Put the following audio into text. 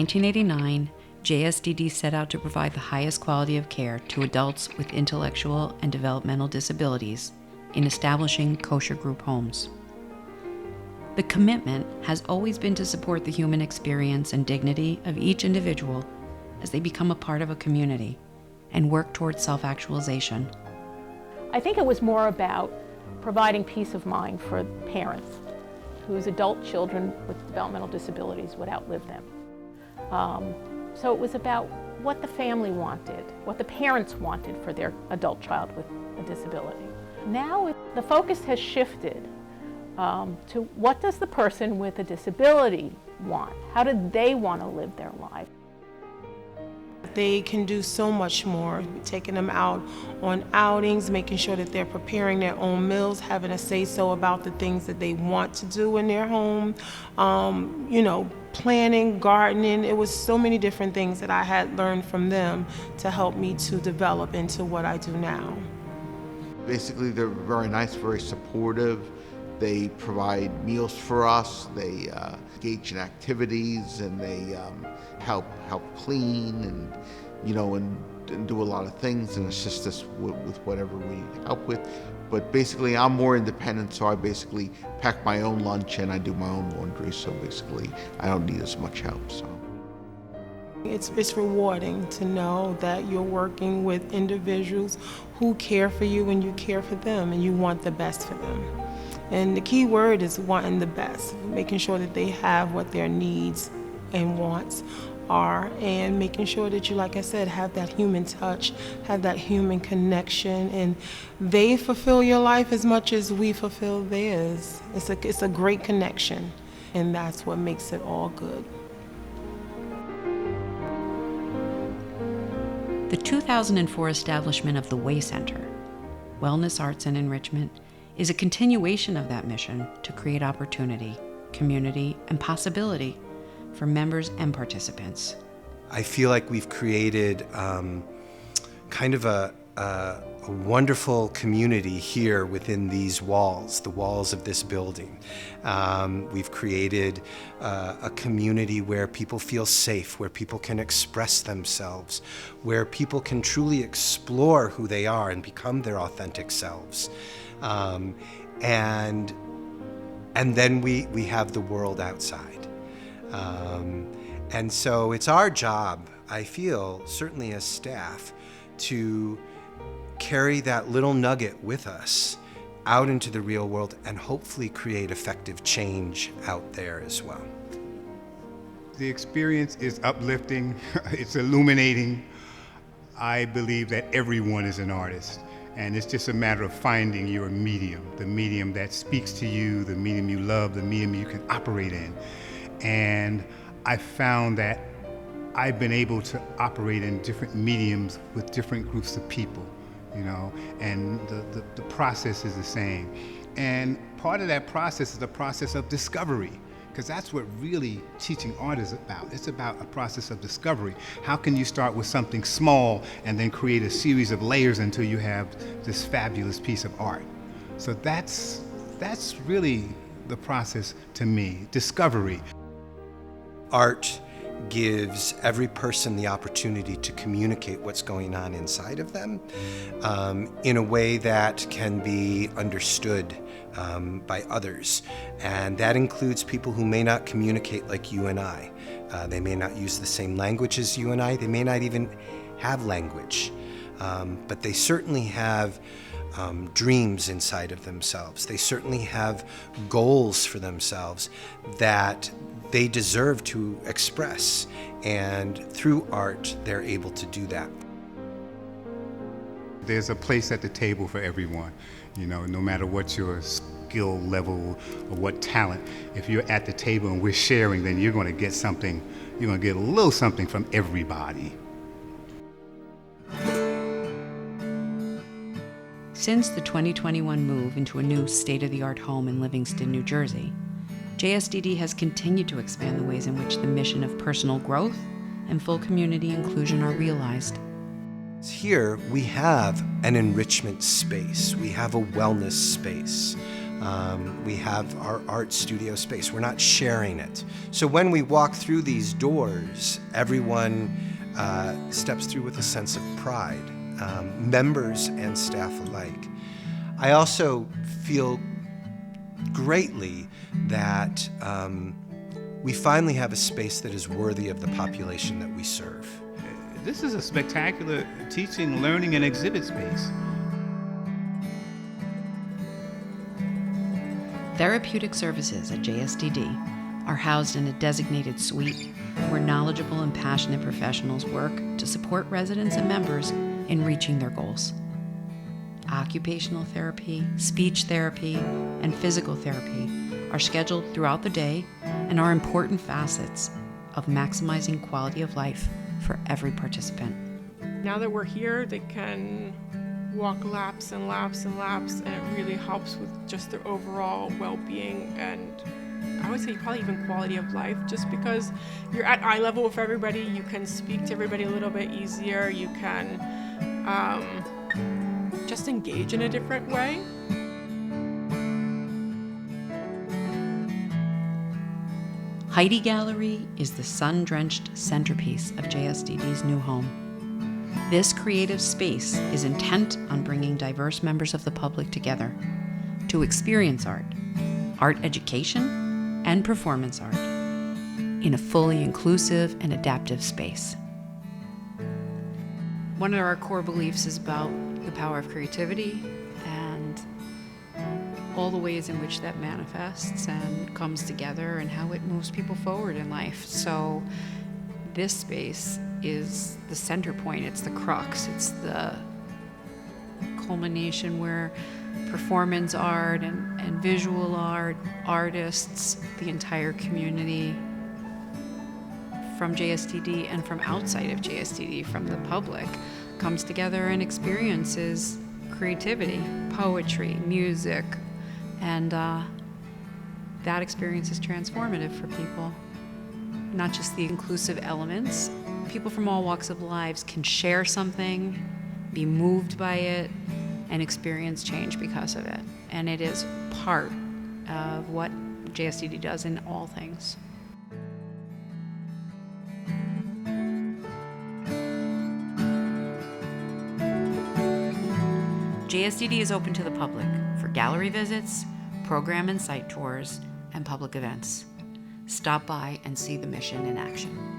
1989, JSDD set out to provide the highest quality of care to adults with intellectual and developmental disabilities in establishing kosher group homes. The commitment has always been to support the human experience and dignity of each individual as they become a part of a community and work towards self-actualization. I think it was more about providing peace of mind for parents whose adult children with developmental disabilities would outlive them. So it was about what the family wanted, what the parents wanted for their adult child with a disability. Now the focus has shifted to what does the person with a disability want? How do they want to live their life? They can do so much more, taking them out on outings, making sure that they're preparing their own meals, having a say-so about the things that they want to do in their home, planning, gardening. It was so many different things that I had learned from them to help me to develop into what I do now. Basically, they're very nice, very supportive. They provide meals for us, they engage in activities, and they help clean and do a lot of things and assist us with whatever we need help with. But basically, I'm more independent, so I basically pack my own lunch and I do my own laundry, so basically I don't need as much help. So it's rewarding to know that you're working with individuals who care for you and you care for them and you want the best for them. And the key word is wanting the best, making sure that they have what their needs and wants are, and making sure that you, like I said, have that human touch, have that human connection, and they fulfill your life as much as we fulfill theirs. It's a great connection, and that's what makes it all good. The 2004 establishment of the Way Center, Wellness, Arts, and Enrichment, is a continuation of that mission to create opportunity, community, and possibility for members and participants. I feel like we've created kind of a wonderful community here within these walls, the walls of this building. We've created a community where people feel safe, where people can express themselves, where people can truly explore who they are and become their authentic selves. And then we have the world outside. And so it's our job, I feel, certainly as staff, to carry that little nugget with us out into the real world and hopefully create effective change out there as well. The experience is uplifting, it's illuminating. I believe that everyone is an artist. And it's just a matter of finding your medium, the medium that speaks to you, the medium you love, the medium you can operate in. And I found that I've been able to operate in different mediums with different groups of people, and the process is the same. And part of that process is the process of discovery, because that's what really teaching art is about. It's about a process of discovery. How can you start with something small and then create a series of layers until you have this fabulous piece of art? So that's really the process to me, discovery. Art gives every person the opportunity to communicate what's going on inside of them in a way that can be understood by others. And that includes people who may not communicate like you and I. They may not use the same language as you and I. They may not even have language. But they certainly have dreams inside of themselves. They certainly have goals for themselves that they deserve to express. And through art, they're able to do that. There's a place at the table for everyone, no matter what your skill level or what talent. If you're at the table and we're sharing, then you're going to get something, you're going to get a little something from everybody. Since the 2021 move into a new state-of-the-art home in Livingston, New Jersey, JSDD has continued to expand the ways in which the mission of personal growth and full community inclusion are realized. Here we have an enrichment space, we have a wellness space, We have our art studio space. We're not sharing it. So when we walk through these doors, everyone steps through with a sense of pride, members and staff alike. I also feel greatly that we finally have a space that is worthy of the population that we serve. This is a spectacular teaching, learning, and exhibit space. Therapeutic services at JSDD are housed in a designated suite where knowledgeable and passionate professionals work to support residents and members in reaching their goals. Occupational therapy, speech therapy, and physical therapy are scheduled throughout the day and are important facets of maximizing quality of life for every participant. Now that we're here, they can walk laps and laps and laps, and it really helps with just their overall well-being and I would say probably even quality of life, just because you're at eye level with everybody. You can speak to everybody a little bit easier. You can just engage in a different way. Heidi Gallery is the sun-drenched centerpiece of JSDD's new home. This creative space is intent on bringing diverse members of the public together to experience art, art education, and performance art in a fully inclusive and adaptive space. One of our core beliefs is about the power of creativity and all the ways in which that manifests and comes together and how it moves people forward in life. So this space is the center point, it's the crux, it's the culmination where performance art and visual art, artists, the entire community from JSDD and from outside of JSDD, from the public, comes together and experiences creativity, poetry, music, and that experience is transformative for people. Not just the inclusive elements, people from all walks of lives can share something, be moved by it, and experience change because of it. And it is part of what JSDD does in all things. JSDD is open to the public for gallery visits, program and site tours, and public events. Stop by and see the mission in action.